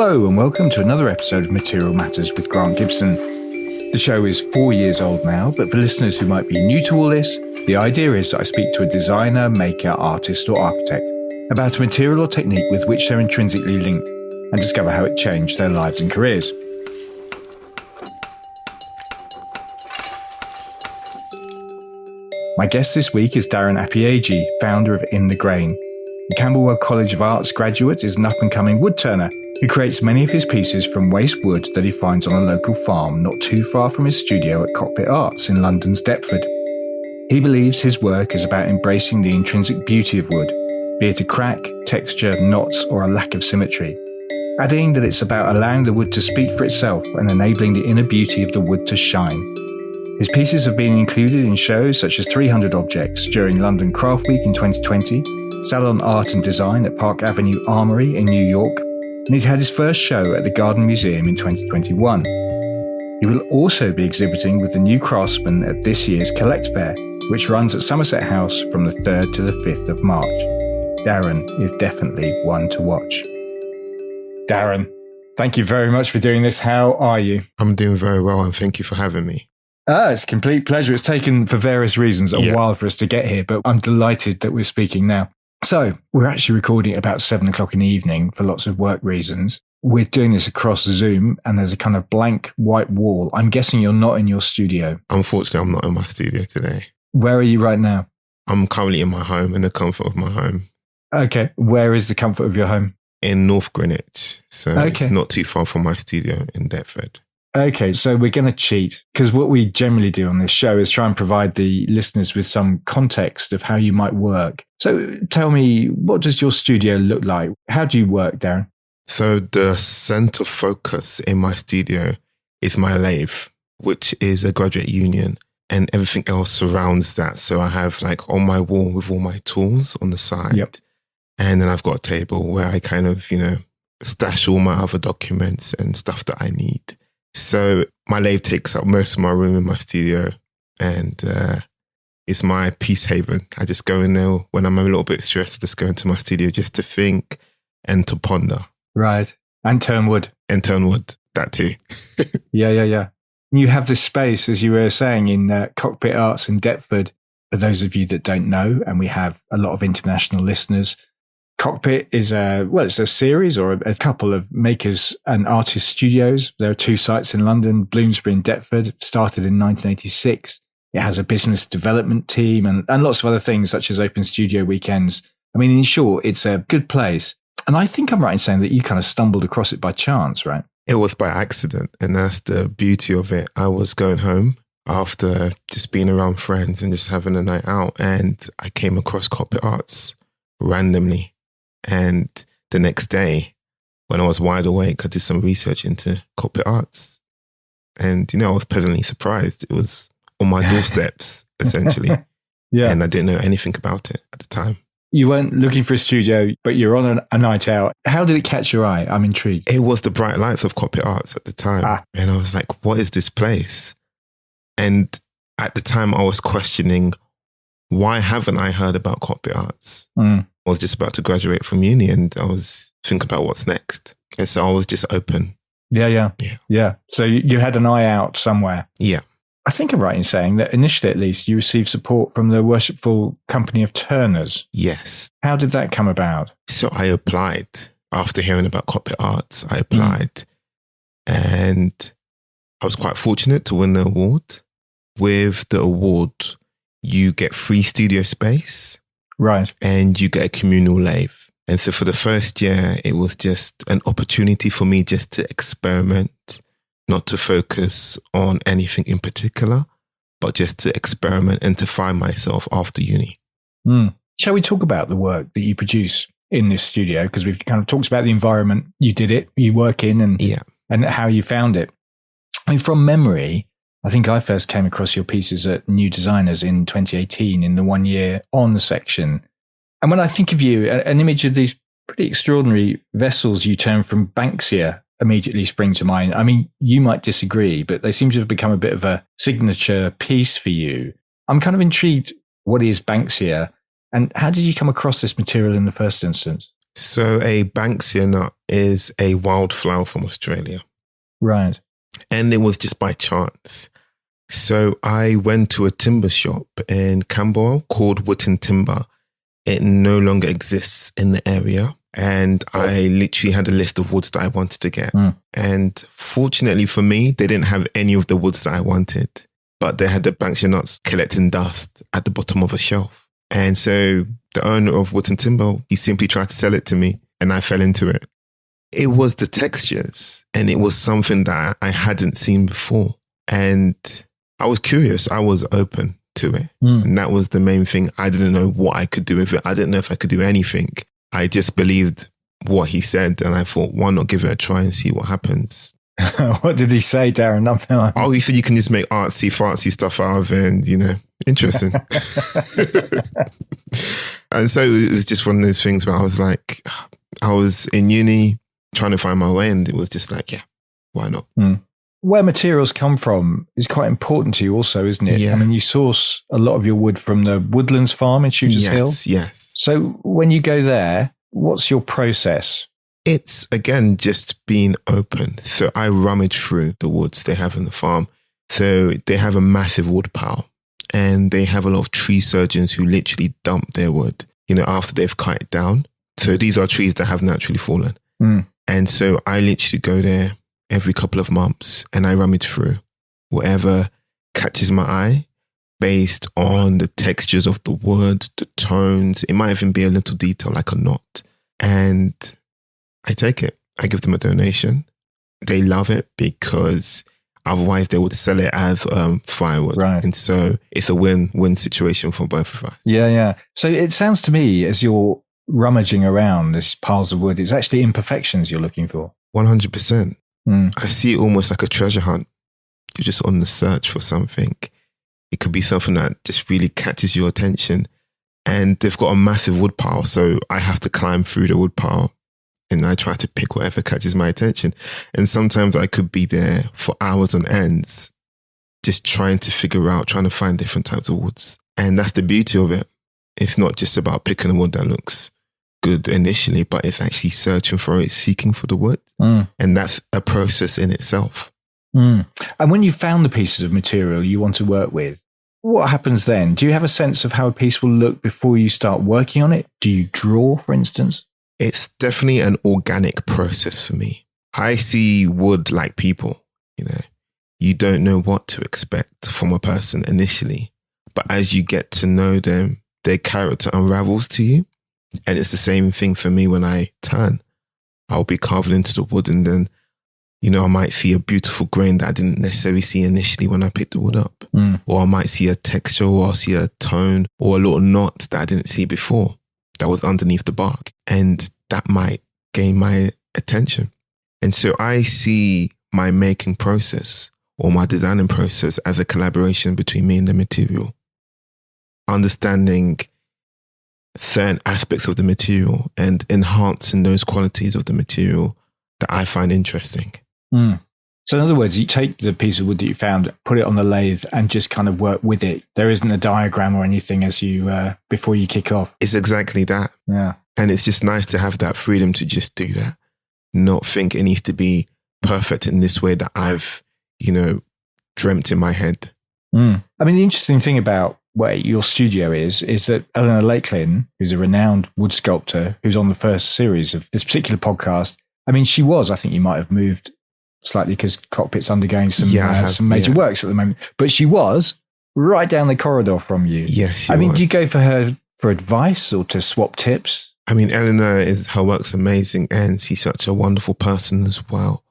Hello and welcome to another episode of Material Matters with Grant Gibson. The show is 4 years old now, but for listeners who might be new to all this, the idea is that I speak to a designer, maker, artist or architect about a material or technique with which they're intrinsically linked and discover how it changed their lives and careers. My guest this week is Darren Appiagyei, founder of inthegrain. The Camberwell College of Arts graduate is an up-and-coming woodturner who creates many of his pieces from waste wood that he finds on a local farm not too far from his studio at Cockpit Arts in London's Deptford. He believes his work is about embracing the intrinsic beauty of wood, be it a crack, texture, knots, or a lack of symmetry, adding that it's about allowing the wood to speak for itself and enabling the inner beauty of the wood to shine. His pieces have been included in shows such as 300 Objects during London Craft Week in 2020, Salon Art Design at Park Avenue Armory in New York, and he's had his first show at the Garden Museum in 2021. He will also be exhibiting with the new Craftsmen at this year's Collect Fair, which runs at Somerset House from the 3rd to the 5th of March. Darren is definitely one to watch. Darren, thank you very much for doing this. How are you? I'm doing very well, and thank you for having me. It's a complete pleasure. It's taken, for various reasons, a while for us to get here, but I'm delighted that we're speaking now. So we're actually recording at about 7 o'clock in the evening for lots of work reasons. We're doing this across Zoom and there's a kind of blank white wall. I'm guessing you're not in your studio. Unfortunately, I'm not in my studio today. Where are you right now? I'm currently in my home, in the comfort of my home. Okay. Where is the comfort of your home? In North Greenwich. So It's not too far from my studio in Deptford. Okay, so we're going to cheat because what we generally do on this show is try and provide the listeners with some context of how you might work. So tell me, what does your studio look like? How do you work, Darren? So the center focus in my studio is my lathe, which is a graduate union, and everything else surrounds that. So I have like on my wall with all my tools on the side. And then I've got a table where I kind of, stash all my other documents and stuff that I need. So my lathe takes up most of my room in my studio, and it's my peace haven. I just go in there when I'm a little bit stressed. I just go into my studio just to think and to ponder. Right. And turn wood. That too. Yeah. You have this space, as you were saying, in Cockpit Arts in Deptford. For those of you that don't know, and we have a lot of international listeners, Cockpit is it's a series or a couple of makers and artist studios. There are 2 sites in London, Bloomsbury and Deptford, started in 1986. It has a business development team and lots of other things such as open studio weekends. I mean, in short, it's a good place. And I think I'm right in saying that you kind of stumbled across it by chance, right? It was by accident. And that's the beauty of it. I was going home after just being around friends and just having a night out. And I came across Cockpit Arts randomly. And the next day, when I was wide awake, I did some research into Cockpit Arts. And, I was pleasantly surprised. It was on my doorsteps, essentially. And I didn't know anything about it at the time. You weren't looking for a studio, but you're on a night out. How did it catch your eye? I'm intrigued. It was the bright lights of Cockpit Arts at the time. And I was like, what is this place? And at the time, I was questioning, why haven't I heard about Cockpit Arts? I was just about to graduate from uni and I was thinking about what's next. And so I was just open. Yeah. So you had an eye out somewhere. Yeah. I think I'm right in saying that initially, at least, you received support from the Worshipful Company of Turners. Yes. How did that come about? So I applied. After hearing about Cockpit Arts, I applied. And I was quite fortunate to win the award. With the award, you get free studio space. Right. And you get a communal lathe. And so for the first year, it was just an opportunity for me just to experiment, not to focus on anything in particular, but just to experiment and to find myself after uni. Shall we talk about the work that you produce in this studio? Because we've kind of talked about the environment you did it, you work in, and how you found it. I mean, from memory, I think I first came across your pieces at New Designers in 2018 in the 1 year on section. And when I think of you, an image of these pretty extraordinary vessels you turn from Banksia immediately spring to mind. I mean, you might disagree, but they seem to have become a bit of a signature piece for you. I'm kind of intrigued. What is Banksia? And how did you come across this material in the first instance? So a Banksia nut is a wildflower from Australia. Right. And it was just by chance. So I went to a timber shop in Camberwell called Wood and Timber. It no longer exists in the area. And I literally had a list of woods that I wanted to get. And fortunately for me, they didn't have any of the woods that I wanted. But they had the Banksia nuts collecting dust at the bottom of a shelf. And so the owner of Wood and Timber, he simply tried to sell it to me and I fell into it. It was the textures and it was something that I hadn't seen before. And I was curious. I was open to it. And that was the main thing. I didn't know what I could do with it. I didn't know if I could do anything. I just believed what he said. And I thought, why not give it a try and see what happens? What did he say, Darren? Oh, he said you can just make artsy stuff out of it and, interesting. And so it was just one of those things where I was like, I was in uni trying to find my way and it was just like, yeah, why not? Where materials come from is quite important to you also, isn't it? Yeah. I mean, you source a lot of your wood from the Woodlands farm in Shooters Hill. Yes. So when you go there, what's your process? It's, again, just being open. So I rummage through the woods they have in the farm. So they have a massive wood pile and they have a lot of tree surgeons who literally dump their wood, after they've cut it down. So these are trees that have naturally fallen. And so I literally go there every couple of months and I rummage through whatever catches my eye based on the textures of the wood, the tones. It might even be a little detail like a knot. And I take it. I give them a donation. They love it because otherwise they would sell it as firewood. Right. And so it's a win-win situation for both of us. Yeah. So it sounds to me as you're rummaging around these piles of wood, it's actually imperfections you're looking for. 100%. I see it almost like a treasure hunt. You're just on the search for something. It could be something that just really catches your attention. And they've got a massive wood pile, so I have to climb through the wood pile and I try to pick whatever catches my attention. And sometimes I could be there for hours on ends, just trying to find different types of woods. And that's the beauty of it. It's not just about picking a wood that looks good initially, but it's actually searching for it, seeking for the wood. And that's a process in itself. And when you found the pieces of material you want to work with, what happens then? Do you have a sense of how a piece will look before you start working on it? Do you draw, for instance? It's definitely an organic process for me. I see wood like people, You don't know what to expect from a person initially, but as you get to know them, their character unravels to you. And it's the same thing for me when I turn. I'll be carving into the wood and then, I might see a beautiful grain that I didn't necessarily see initially when I picked the wood up. Or I might see a texture or I'll see a tone or a little knot that I didn't see before that was underneath the bark. And that might gain my attention. And so I see my making process or my designing process as a collaboration between me and the material. Understanding certain aspects of the material and enhancing those qualities of the material that I find interesting. So in other words, you take the piece of wood that you found, put it on the lathe and just kind of work with it. There isn't a diagram or anything as you before you kick off. It's exactly that. Yeah. And it's just nice to have that freedom to just do that. Not think it needs to be perfect in this way that I've, dreamt in my head. I mean, the interesting thing about where your studio is that Eleanor Lakelin, who's a renowned wood sculptor, who's on the first series of this particular podcast, I mean, I think you might have moved slightly because Cockpit's undergoing some major works at the moment, but she was right down the corridor from you. Yes, I mean, do you go for her for advice or to swap tips? I mean, Eleanor, her work's amazing and she's such a wonderful person as well.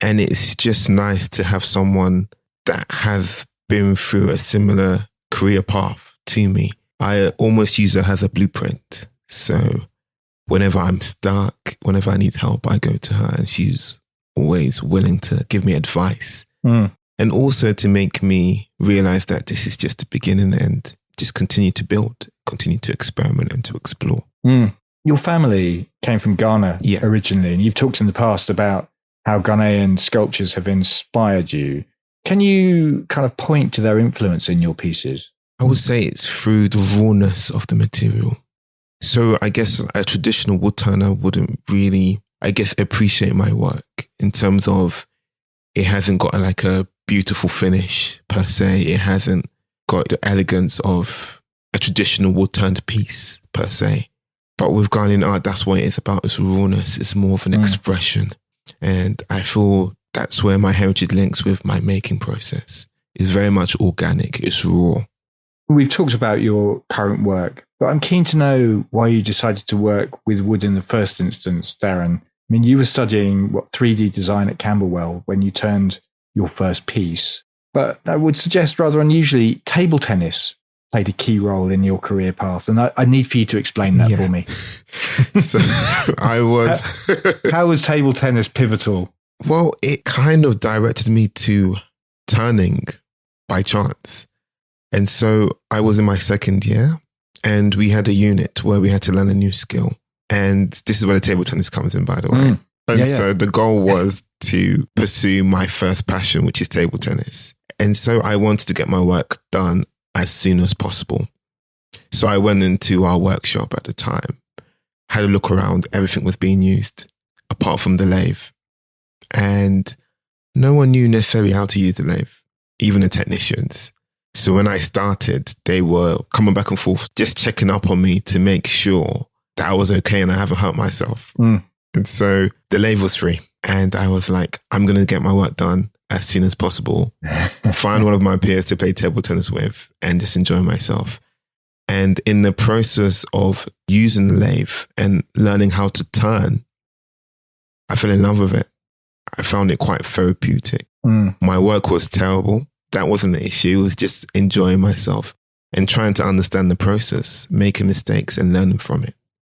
And it's just nice to have someone that has been through a similar career path to me. I almost use her as a blueprint. So whenever I'm stuck, whenever I need help, I go to her and she's always willing to give me advice. And also to make me realize that this is just the beginning and just continue to build, continue to experiment and to explore. Your family came from Ghana originally, and you've talked in the past about how Ghanaian sculptures have inspired you. Can you kind of point to their influence in your pieces? I would say it's through the rawness of the material. So I guess a traditional wood turner wouldn't really, I guess, appreciate my work in terms of it hasn't got like a beautiful finish per se. It hasn't got the elegance of a traditional wood turned piece per se. But with Ghanaian art, that's what it is about. It's rawness. It's more of an expression. And I feel that's where my heritage links with my making process. It's very much organic. It's raw. We've talked about your current work, but I'm keen to know why you decided to work with wood in the first instance, Darren. I mean, you were studying 3D design at Camberwell when you turned your first piece, but I would suggest rather unusually, table tennis played a key role in your career path. And I need for you to explain that for me. So I was... How was table tennis pivotal? Well, it kind of directed me to turning by chance. And so I was in my second year and we had a unit where we had to learn a new skill. And this is where the table tennis comes in, by the way. And so the goal was to pursue my first passion, which is table tennis. And so I wanted to get my work done as soon as possible. So I went into our workshop at the time, had a look around, everything was being used apart from the lathe. And no one knew necessarily how to use the lathe, even the technicians. So when I started, they were coming back and forth, just checking up on me to make sure that I was okay and I haven't hurt myself. And so the lathe was free. And I was like, I'm going to get my work done as soon as possible, find one of my peers to play table tennis with and just enjoy myself. And in the process of using the lathe and learning how to turn, I fell in love with it. I found it quite therapeutic. My work was terrible. That wasn't the issue. It was just enjoying myself and trying to understand the process, making mistakes and learning from it.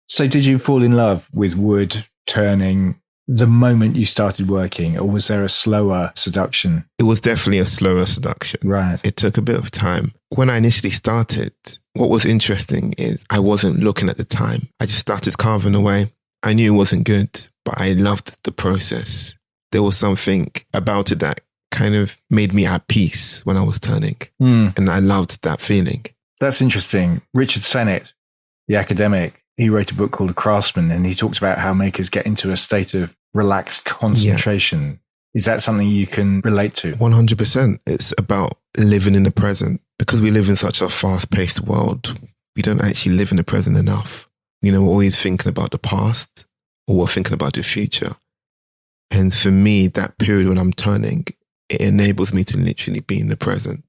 So did you fall in love with wood turning the moment you started working, or was there a slower seduction? It was definitely a slower seduction. Right. It took a bit of time. When I initially started, what was interesting is I wasn't looking at the time. I just started carving away. I knew it wasn't good, but I loved the process. There was something about it that kind of made me at peace when I was turning. And I loved that feeling. That's interesting. Richard Sennett, the academic, he wrote a book called Craftsmen, and he talks about how makers get into a state of relaxed concentration. Yeah. Is that something you can relate to? 100%. It's about living in the present. Because we live in such a fast-paced world, we don't actually live in the present enough. You know, we're always thinking about the past or we're thinking about the future. And for me, that period when I'm turning, it enables me to literally be in the present,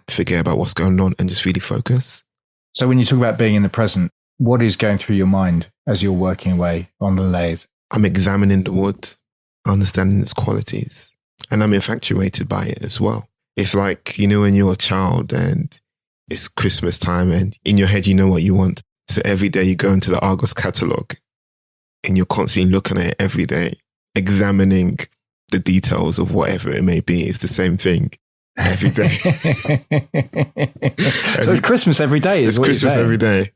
forget about what's going on and just really focus. So when you talk about being in the present, what is going through your mind as you're working away on the lathe? I'm examining the wood, understanding its qualities, and I'm infatuated by it as well. It's like, you know, when you're a child and it's Christmas time and in your head, you know what you want. So every day you go into the Argos catalogue and you're constantly looking at it every day, examining the details of whatever it may be. It's the same thing every day. So it's Christmas every day. It's Christmas every day.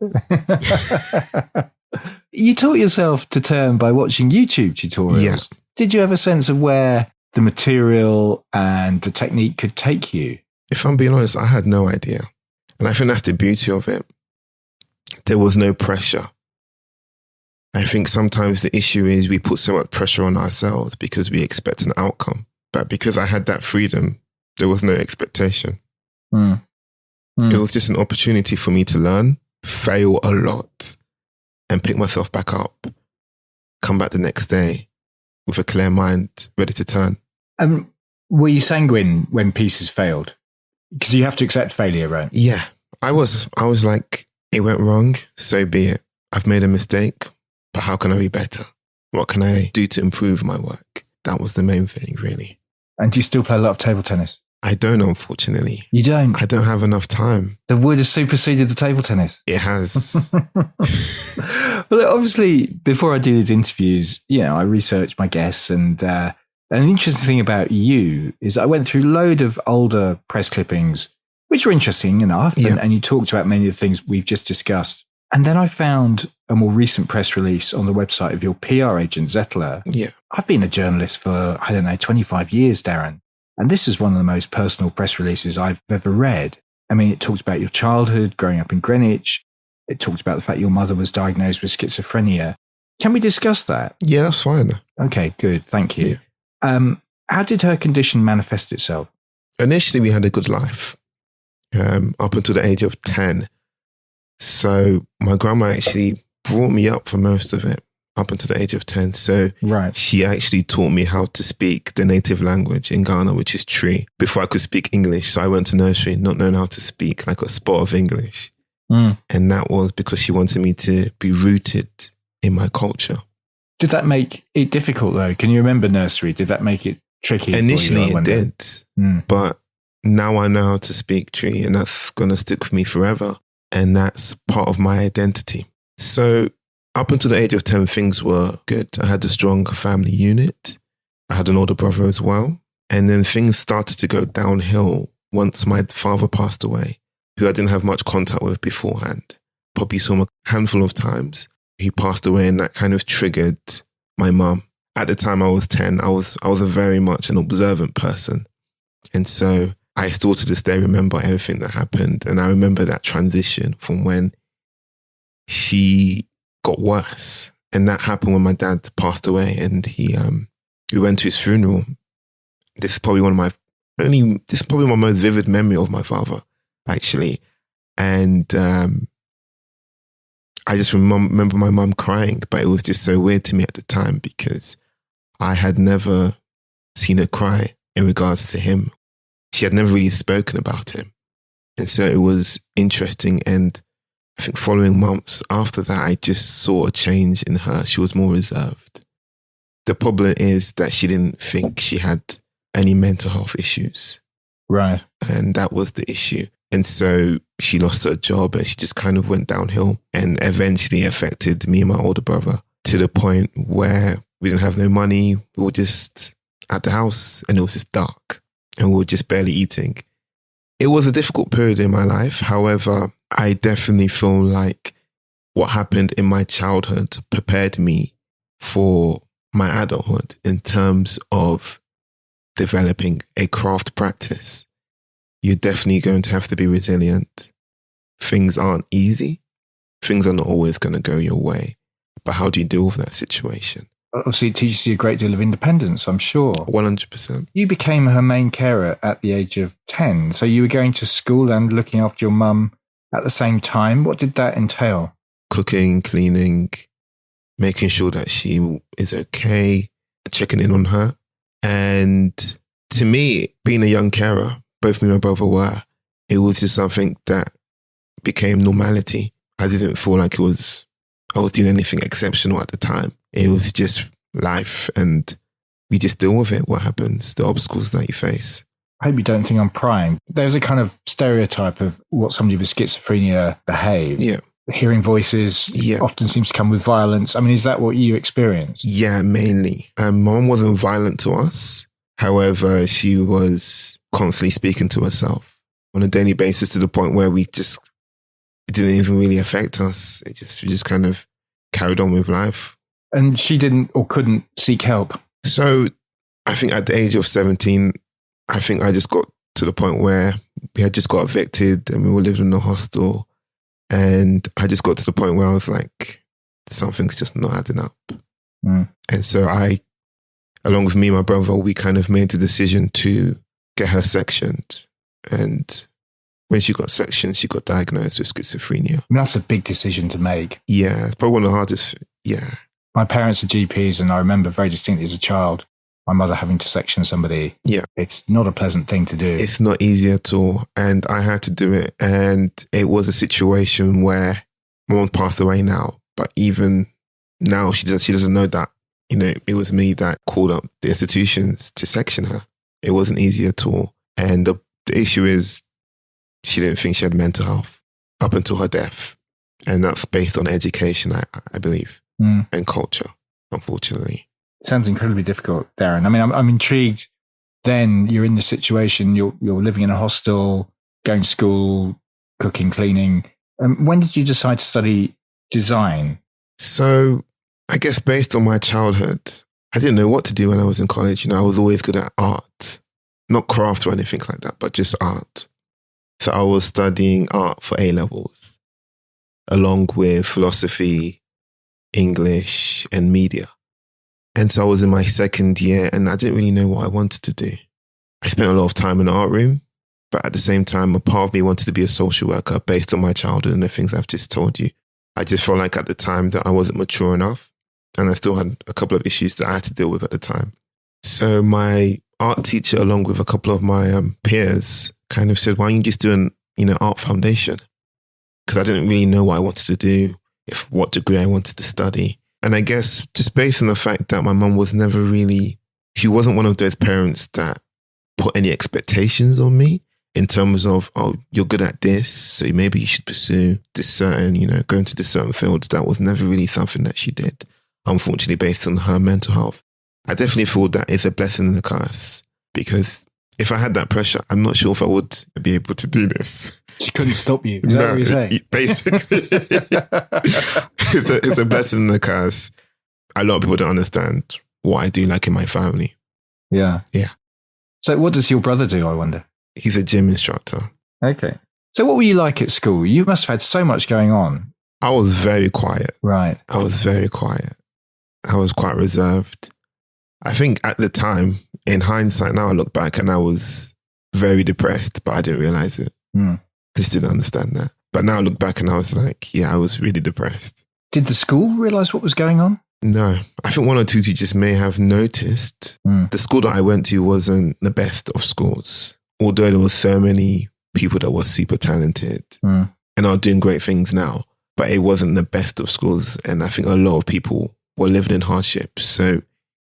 You taught yourself to turn by watching YouTube tutorials. Yes. Did you have a sense of where the material and the technique could take you? If I'm being honest, I had no idea. And I think that's the beauty of it. There was no pressure. I think sometimes the issue is we put so much pressure on ourselves because we expect an outcome. But because I had that freedom, there was no expectation. It was just an opportunity for me to learn, fail a lot, and pick myself back up, come back the next day with a clear mind, ready to turn. Were you sanguine when pieces failed? Because you have to accept failure, right? Yeah. I was like, it went wrong, so be it. I've made a mistake, but how can I be better? What can I do to improve my work? That was the main thing, really. And do you still play a lot of table tennis? I don't, unfortunately. You don't? I don't have enough time. The wood has superseded the table tennis. It has. Well, obviously, before I do these interviews, you know, I research my guests, and an interesting thing about you is I went through a load of older press clippings, which were interesting enough, and you talked about many of the things we've just discussed. And then I found a more recent press release on the website of your PR agent, Zettler. Yeah. I've been a journalist for, 25 years, Darren. And this is one of the most personal press releases I've ever read. I mean, it talks about your childhood, growing up in Greenwich, it talked about the fact your mother was diagnosed with schizophrenia. Can we discuss that? Yeah, that's fine. Okay, good. Thank you. How did her condition manifest itself? Initially, we had a good life up until the age of 10. So my grandma actually brought me up for most of it up until the age of 10. So she actually taught me how to speak the native language in Ghana, which is Tree, before I could speak English. So I went to nursery not knowing how to speak like a spot of English. And that was because she wanted me to be rooted in my culture. Did that make it difficult though? Can you remember nursery? Did that make it tricky? Initially it did, but now I know how to speak Tree, and that's going to stick with me forever. And that's part of my identity. So up until the age of 10, things were good. I had a strong family unit. I had an older brother as well. And then things started to go downhill once my father passed away, who I didn't have much contact with beforehand. Probably saw him a handful of times. He passed away, and that kind of triggered my mum. At the time I was 10, I was a very much an observant person. And so I still to this day remember everything that happened. And I remember that transition from when she got worse. And that happened when my dad passed away, and we went to his funeral. This is probably my most vivid memory of my father, actually. And I just remember my mum crying, but it was just so weird to me at the time because I had never seen her cry in regards to him. She had never really spoken about him. And so it was interesting. And I think following months after that, I just saw a change in her. She was more reserved. The problem is that she didn't think she had any mental health issues. Right. And that was the issue. And so she lost her job, and she just kind of went downhill, and eventually affected me and my older brother to the point where we didn't have no money. We were just at the house, and it was just dark, and we were just barely eating. It was a difficult period in my life. However, I definitely feel like what happened in my childhood prepared me for my adulthood in terms of developing a craft practice. You're definitely going to have to be resilient. Things aren't easy. Things are not always going to go your way. But how do you deal with that situation? Obviously, it teaches you a great deal of independence, I'm sure. 100%. You became her main carer at the age of 10. So you were going to school and looking after your mum at the same time. What did that entail? Cooking, cleaning, making sure that she is okay, checking in on her. And to me, being a young carer, both me and my brother were, it was just something that became normality. I didn't feel like I was doing anything exceptional at the time. It was just life, and we just deal with it. What happens, the obstacles that you face. I hope you don't think I'm prying. There's a kind of stereotype of what somebody with schizophrenia behaves. Yeah. Hearing voices often seems to come with violence. I mean, is that what you experienced? Yeah, mainly. Mom wasn't violent to us. However, she was constantly speaking to herself on a daily basis to the point where it didn't even really affect us. We just kind of carried on with life. And she didn't or couldn't seek help? So I think at the age of 17, I think I just got to the point where we had just got evicted and we were living in a hostel. And I just got to the point where I was like, something's just not adding up. And so I, along with me and my brother, we kind of made the decision to get her sectioned. And when she got sectioned, she got diagnosed with schizophrenia. I mean, that's a big decision to make. Yeah, it's probably one of the hardest. Yeah. My parents are GPs, and I remember very distinctly as a child, my mother having to section somebody. Yeah. It's not a pleasant thing to do. It's not easy at all. And I had to do it. And it was a situation where my mom passed away now. But even now, she doesn't know that, it was me that called up the institutions to section her. It wasn't easy at all. And the issue is she didn't think she had mental health up until her death. And that's based on education, I believe, and culture, unfortunately. It sounds incredibly difficult, Darren. I mean, I'm intrigued. Then you're in the situation, you're living in a hostel, going to school, cooking, cleaning. When did you decide to study design? So I guess based on my childhood, I didn't know what to do when I was in college. I was always good at art, not craft or anything like that, but just art. So I was studying art for A-levels. along with philosophy, English, and media. And so I was in my second year and I didn't really know what I wanted to do. I spent a lot of time in the art room, but at the same time, a part of me wanted to be a social worker based on my childhood and the things I've just told you. I just felt like at the time that I wasn't mature enough and I still had a couple of issues that I had to deal with at the time. So my art teacher, along with a couple of my peers, kind of said, why don't you just do an art foundation? Because I didn't really know what I wanted to do, what degree I wanted to study. And I guess just based on the fact that my mum was never really, she wasn't one of those parents that put any expectations on me in terms of, oh, you're good at this, so maybe you should pursue this certain, go into this certain fields. That was never really something that she did, unfortunately, based on her mental health. I definitely feel that it's a blessing and a curse, because if I had that pressure, I'm not sure if I would be able to do this. She couldn't stop you. Is that what you're saying? Basically, it's a blessing and a curse. A lot of people don't understand what I do, like in my family. Yeah. Yeah. So what does your brother do, I wonder? He's a gym instructor. Okay. So what were you like at school? You must have had so much going on. I was very quiet. Right. I was very quiet. I was quite reserved. I think at the time, in hindsight, now I look back and I was very depressed, but I didn't realize it. I just didn't understand that. But now I look back and I was like, yeah, I was really depressed. Did the school realize what was going on? No. I think one or two teachers may have noticed. The school that I went to wasn't the best of schools, although there was so many people that were super talented and are doing great things now. But it wasn't the best of schools. And I think a lot of people were living in hardship. So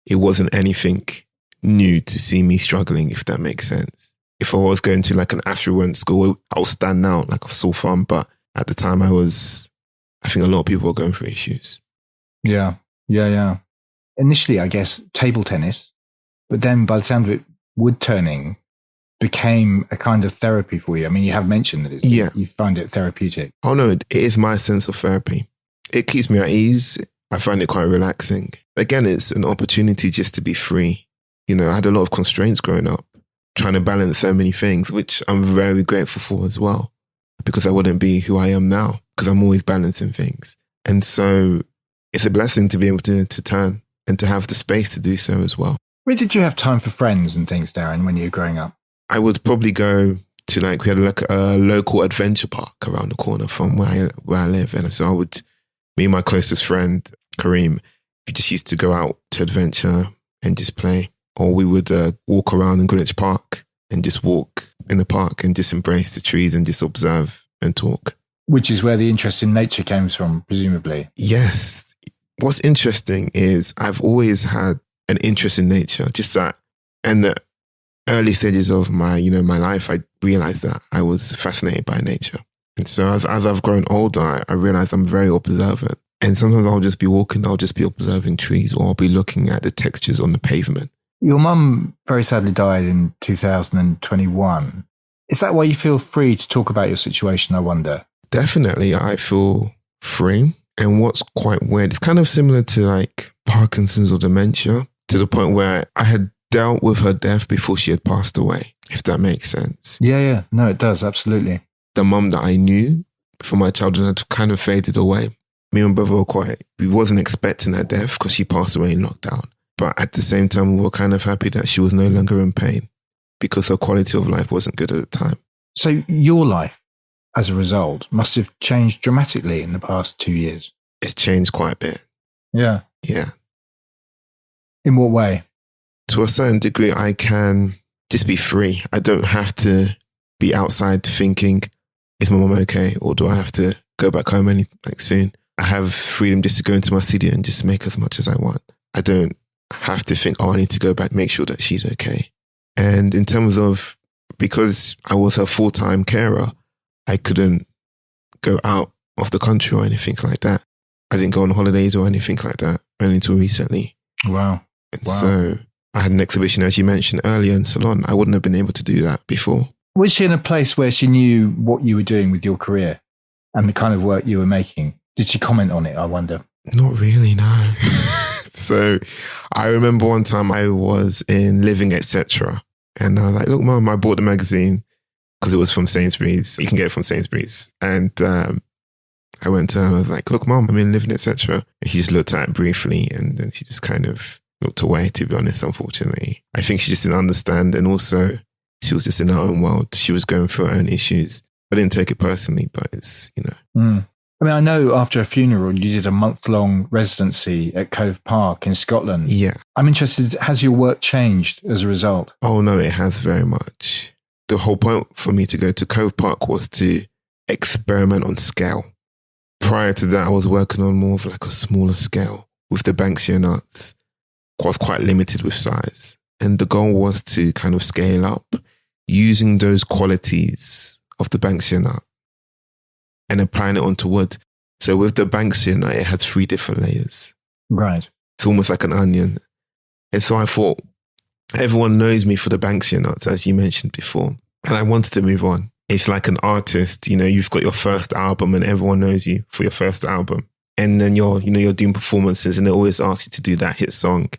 it wasn't anything new to see me struggling, if that makes sense. If I was going to like an affluent school, I'll stand out like a sore thumb. But at the time I think a lot of people were going through issues. Yeah. Initially, I guess, table tennis, but then by the sound of it, wood turning became a kind of therapy for you. I mean, you have mentioned that you find it therapeutic. Oh no, it is my sense of therapy. It keeps me at ease. I find it quite relaxing. Again, it's an opportunity just to be free. I had a lot of constraints growing up, trying to balance so many things, which I'm very grateful for as well, because I wouldn't be who I am now, because I'm always balancing things. And so it's a blessing to be able to turn and to have the space to do so as well. Where did you have time for friends and things, Darren, when you were growing up? I would probably go to we had like a local adventure park around the corner from where I live. And so me and my closest friend, Kareem, we just used to go out to adventure and just play. Or we would walk around in Greenwich Park and just walk in the park and just embrace the trees and just observe and talk. Which is where the interest in nature came from, presumably. Yes. What's interesting is I've always had an interest in nature, just that in the early stages of my life, I realized that I was fascinated by nature. And so as I've grown older, I realized I'm very observant. And sometimes I'll just be walking, I'll just be observing trees, or I'll be looking at the textures on the pavement. Your mum very sadly died in 2021. Is that why you feel free to talk about your situation, I wonder? Definitely, I feel free. And what's quite weird, it's kind of similar to like Parkinson's or dementia, to the point where I had dealt with her death before she had passed away, if that makes sense. Yeah. No, it does, absolutely. The mum that I knew from my childhood had kind of faded away. Me and brother we wasn't expecting her death because she passed away in lockdown. But at the same time, we were kind of happy that she was no longer in pain because her quality of life wasn't good at the time. So your life, as a result, must have changed dramatically in the past 2 years. It's changed quite a bit. Yeah. Yeah. In what way? To a certain degree, I can just be free. I don't have to be outside thinking, is my mum okay? Or do I have to go back home soon? I have freedom just to go into my studio and just make as much as I want. I don't have to think, I need to go back, make sure that she's okay. And in terms of, because I was her full-time carer, I couldn't go out of the country or anything like that. I didn't go on holidays or anything like that, only until recently. Wow. And so I had an exhibition, as you mentioned earlier, in Salon. I wouldn't have been able to do that before. Was she in a place where she knew what you were doing with your career and the kind of work you were making? Did she comment on it, I wonder? Not really, no. So I remember one time I was in Living, etc. And I was like, look, Mum, I bought the magazine because it was from Sainsbury's. You can get it from Sainsbury's. And I went to her and I was like, look, Mom, I'm in living, etc. And she just looked at it briefly and then she just kind of looked away, to be honest, unfortunately. I think she just didn't understand. And also, she was just in her own world. She was going through her own issues. I didn't take it personally, but it's, I mean, I know after a funeral, you did a month-long residency at Cove Park in Scotland. Yeah. I'm interested, has your work changed as a result? Oh, no, it has very much. The whole point for me to go to Cove Park was to experiment on scale. Prior to that, I was working on more of like a smaller scale with the Banksia nuts. I was quite limited with size. And the goal was to kind of scale up using those qualities of the Banksia nut and applying it onto wood. So with the Banksia nut, it had 3 different layers. Right. It's almost like an onion. And so I thought, everyone knows me for the Banksia nuts, as you mentioned before. And I wanted to move on. It's like an artist, you've got your first album and everyone knows you for your first album. And then you're doing performances and they always ask you to do that hit song.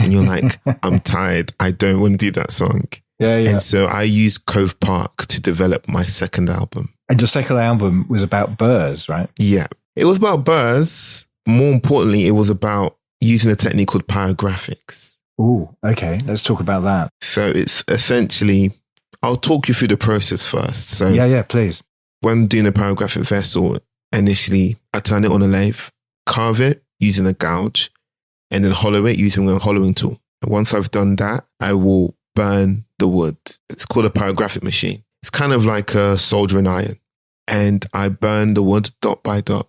And you're like, I'm tired. I don't want to do that song. Yeah. And so I used Cove Park to develop my second album. And your second album was about burrs, right? Yeah. It was about burrs. More importantly, it was about using a technique called pyrographics. Ooh, okay. Let's talk about that. So it's essentially, I'll talk you through the process first. So yeah, please. When doing a pyrographic vessel, initially I turn it on a lathe, carve it using a gouge, and then hollow it using a hollowing tool. And once I've done that, I will burn the wood. It's called a pyrographic machine. It's kind of like a soldering iron. And I burn the wood dot by dot,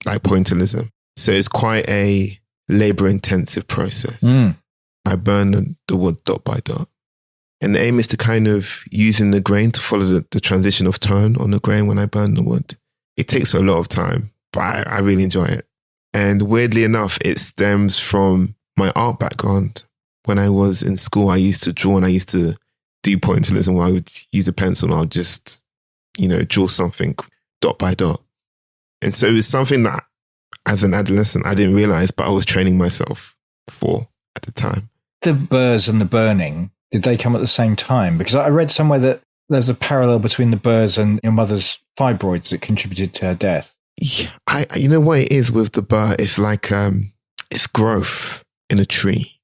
like pointillism. So it's quite a labor-intensive process. I burn the wood dot by dot. And the aim is to kind of using the grain to follow the transition of tone on the grain when I burn the wood. It takes a lot of time, but I really enjoy it. And weirdly enough, it stems from my art background. When I was in school, I used to draw and I used to do pointillism where I would use a pencil and I'll just, draw something dot by dot. And so it was something that as an adolescent, I didn't realize, but I was training myself for at the time. The burrs and the burning, did they come at the same time? Because I read somewhere that there's a parallel between the burrs and your mother's fibroids that contributed to her death. Yeah, you know what it is with the burr? It's like, it's growth in a tree.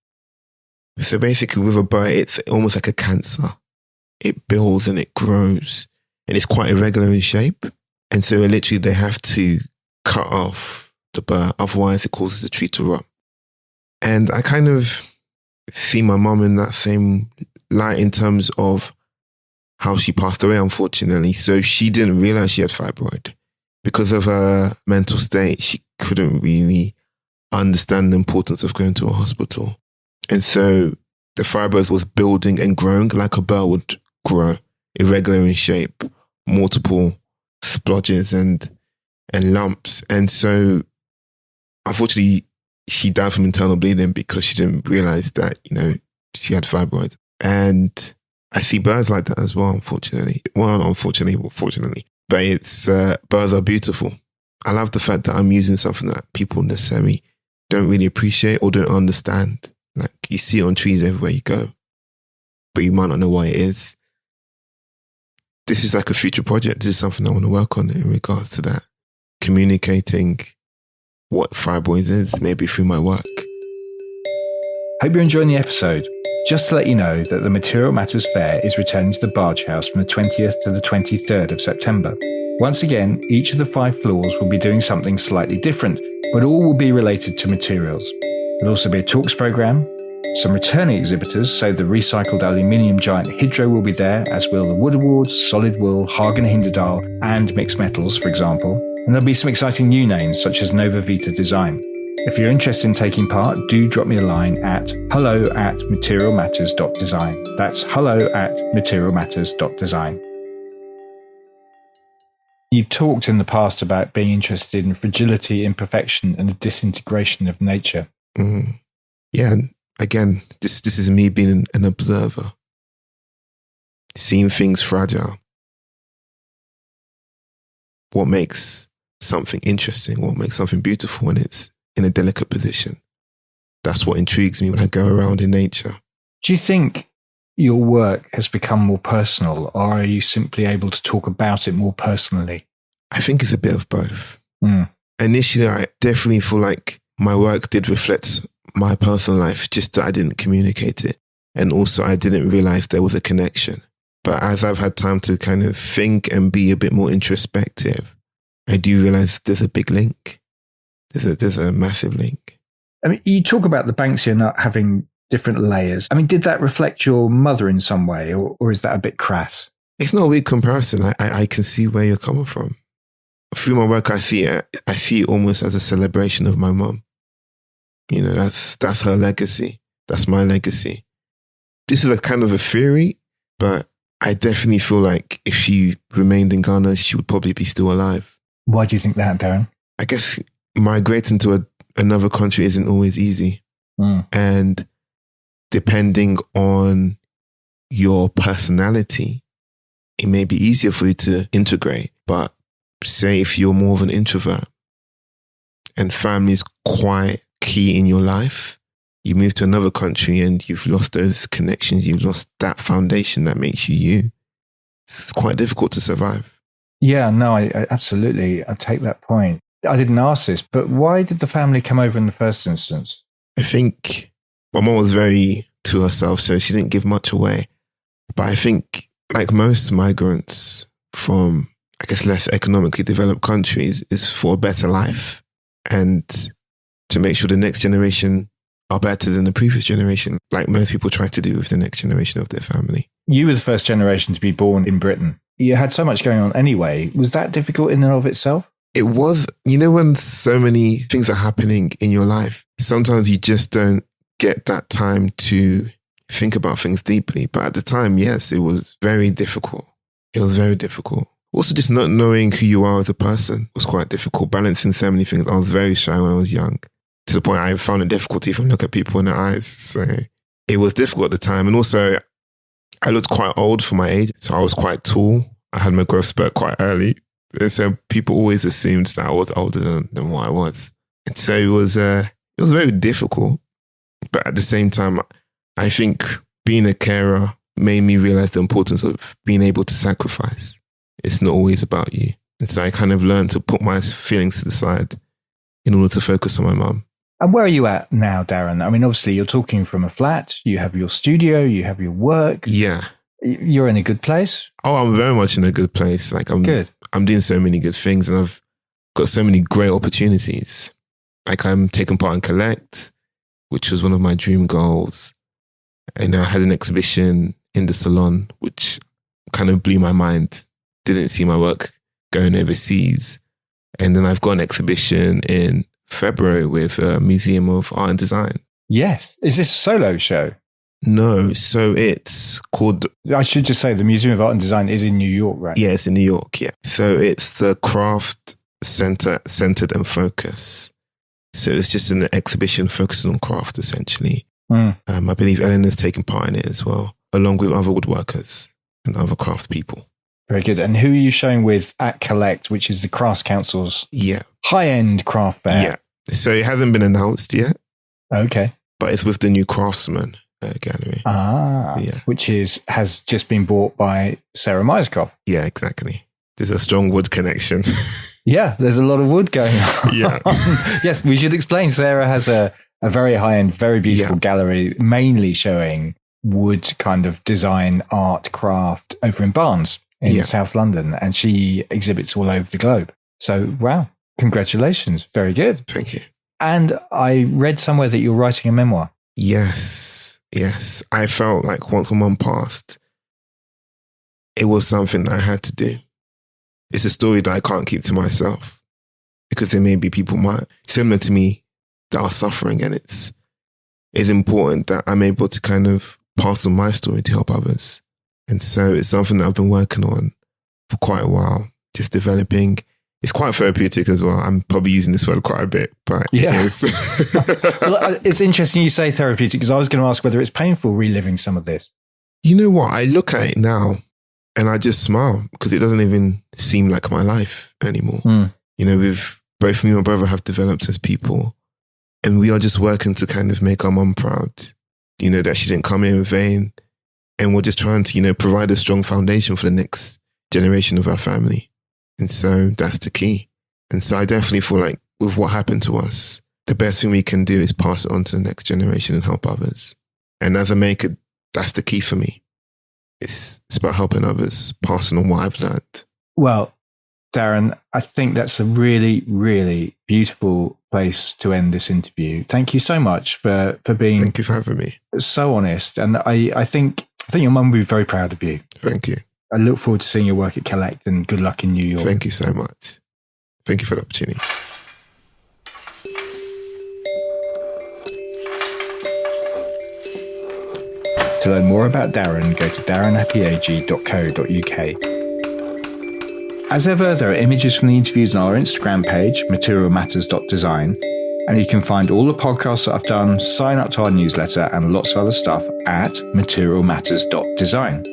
So basically with a burr, it's almost like a cancer. It builds and it grows and it's quite irregular in shape. And so literally they have to cut off the burr. Otherwise it causes the tree to rot. And I kind of see my mum in that same light in terms of how she passed away, unfortunately. So she didn't realize she had fibroid. Because of her mental state, she couldn't really understand the importance of going to a hospital. And so the fibroid was building and growing like a burr would grow, irregular in shape, multiple splodges and lumps. And so unfortunately, she died from internal bleeding because she didn't realize that, she had fibroids. And I see burrs like that as well, unfortunately. Well, not unfortunately, but fortunately. But it's, burrs are beautiful. I love the fact that I'm using something that people necessarily don't really appreciate or don't understand. Like you see it on trees everywhere you go, but you might not know what it is. This is like a future project. This is something I want to work on in regards to that. Communicating what fibroids is, maybe through my work. Hope you're enjoying the episode. Just to let you know that the Material Matters Fair is returning to the Barge House from the 20th to the 23rd of September. Once again, each of the 5 floors will be doing something slightly different, but all will be related to materials. There'll also be a talks programme, some returning exhibitors, so the recycled aluminium giant Hydro will be there, as will the Wood Awards, Solid Wool, Hagen Hinderdal, and Mixed Metals, for example. And there'll be some exciting new names, such as Nova Vita Design. If you're interested in taking part, do drop me a line at hello@materialmatters.design. That's hello@materialmatters.design. You've talked in the past about being interested in fragility, imperfection, and the disintegration of nature. Mm. Yeah, and again, this is me being an observer, seeing things fragile. What makes something interesting? What makes something beautiful when it's in a delicate position? That's what intrigues me when I go around in nature. Do you think your work has become more personal, or are you simply able to talk about it more personally? I think it's a bit of both. Mm. Initially, I definitely feel like my work did reflect my personal life, just that I didn't communicate it. And also I didn't realize there was a connection. But as I've had time to kind of think and be a bit more introspective, I do realize there's a big link. There's a massive link. I mean, you talk about the Banksia not having different layers. I mean, did that reflect your mother in some way, or is that a bit crass? It's not a weird comparison. I can see where you're coming from. Through my work, I see it almost as a celebration of my mum. You know, that's her legacy. That's my legacy. This is a kind of a theory, but I definitely feel like if she remained in Ghana, she would probably be still alive. Why do you think that, Darren? I guess migrating to another country isn't always easy. Mm. And depending on your personality, it may be easier for you to integrate. But say if you're more of an introvert and family is quite key in your life, you move to another country and you've lost those connections, you've lost that foundation that makes you you. It's quite difficult to survive. Yeah, no, I absolutely. I take that point. I didn't ask this, but why did the family come over in the first instance? I think my mom was very to herself, so she didn't give much away. But I think, like most migrants from, I guess, less economically developed countries, is for a better life and to make sure the next generation are better than the previous generation, like most people try to do with the next generation of their family. You were the first generation to be born in Britain. You had so much going on anyway. Was that difficult in and of itself? It was, you know, when so many things are happening in your life, sometimes you just don't get that time to think about things deeply. But at the time, yes, it was very difficult. It was very difficult. Also, just not knowing who you are as a person was quite difficult. Balancing so many things. I was very shy when I was young, to the point I found it difficult to even look at people in the eyes. So it was difficult at the time. And also, I looked quite old for my age. So I was quite tall. I had my growth spurt quite early. And so people always assumed that I was older than what I was. And so it was very difficult. But at the same time, I think being a carer made me realize the importance of being able to sacrifice. It's not always about you. And so I kind of learned to put my feelings to the side in order to focus on my mum. And where are you at now, Darren? I mean, obviously you're talking from a flat, you have your studio, you have your work. Yeah. You're in a good place? Oh, I'm very much in a good place. Like I'm doing so many good things and I've got so many great opportunities. Like I'm taking part in Collect, which was one of my dream goals. And I had an exhibition in the Salon, which kind of blew my mind. Didn't see my work going overseas. And then I've got an exhibition in February with a Museum of Art and Design. Yes. Is this a solo show? No. So it's called... I should just say the Museum of Art and Design is in New York, right? Yeah, it's in New York, yeah. So it's the Craft Centered and Focus. So it's just an exhibition focusing on craft, essentially. Mm. I believe Ellen has taken part in it as well, along with other woodworkers and other craft people. Very good. And who are you showing with at Collect, which is the Crafts Council's high-end craft fair? Yeah. So it hasn't been announced yet. Okay. But it's with the new Craftsmen gallery. Yeah. Which has just been bought by Sarah Myerscough. Yeah, exactly. There's a strong wood connection. Yeah, there's a lot of wood going on. Yeah. Yes, we should explain. Sarah has a very high-end, very beautiful gallery, mainly showing wood kind of design, art, craft over in Barnes in South London. And she exhibits all over the globe. So, wow, congratulations. Very good. Thank you. And I read somewhere that you're writing a memoir. Yes. I felt like once my mum passed, it was something that I had to do. It's a story that I can't keep to myself because there may be people similar to me that are suffering, and it's important that I'm able to kind of pass on my story to help others. And so it's something that I've been working on for quite a while, just developing. It's quite therapeutic as well. I'm probably using this word quite a bit, but it is. Well, it's interesting you say therapeutic because I was going to ask whether it's painful reliving some of this. You know what? I look at it now and I just smile because it doesn't even seem like my life anymore. You know, we've both me and my brother have developed as people, and we are just working to kind of make our mum proud. You know, that she didn't come here in vain, and we're just trying to, you know, provide a strong foundation for the next generation of our family. And so that's the key. And so I definitely feel like with what happened to us, the best thing we can do is pass it on to the next generation and help others. And as a maker, that's the key for me. It's about helping others, passing on what I've learned. Well, Darren, I think that's a really, really beautiful place to end this interview. Thank you so much for being Thank you for having me. So honest. And I think your mum will be very proud of you. Thank you. I look forward to seeing your work at Collect, and good luck in New York. Thank you so much. Thank you for the opportunity. To learn more about Darren, go to darrenapiagyei.co.uk. As ever, there are images from the interviews on our Instagram page, materialmatters.design, and you can find all the podcasts that I've done, sign up to our newsletter, and lots of other stuff at materialmatters.design.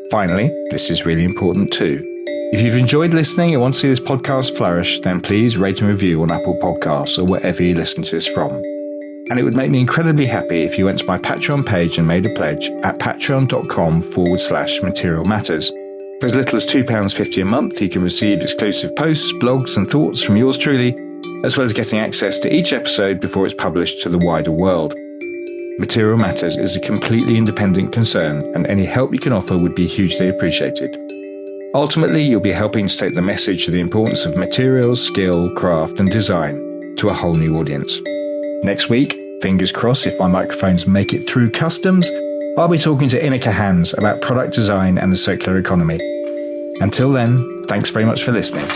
Finally, this is really important too. If you've enjoyed listening and want to see this podcast flourish, then please rate and review on Apple Podcasts or wherever you listen to this from. And it would make me incredibly happy if you went to my Patreon page and made a pledge at patreon.com/materialmatters. For as little as £2.50 a month, you can receive exclusive posts, blogs and thoughts from yours truly, as well as getting access to each episode before it's published to the wider world. Material Matters is a completely independent concern, and any help you can offer would be hugely appreciated. Ultimately, you'll be helping to take the message of the importance of materials, skill, craft and design to a whole new audience. Next week, fingers crossed if my microphones make it through customs, I'll be talking to Inika Hans about product design and the circular economy. Until then, thanks very much for listening.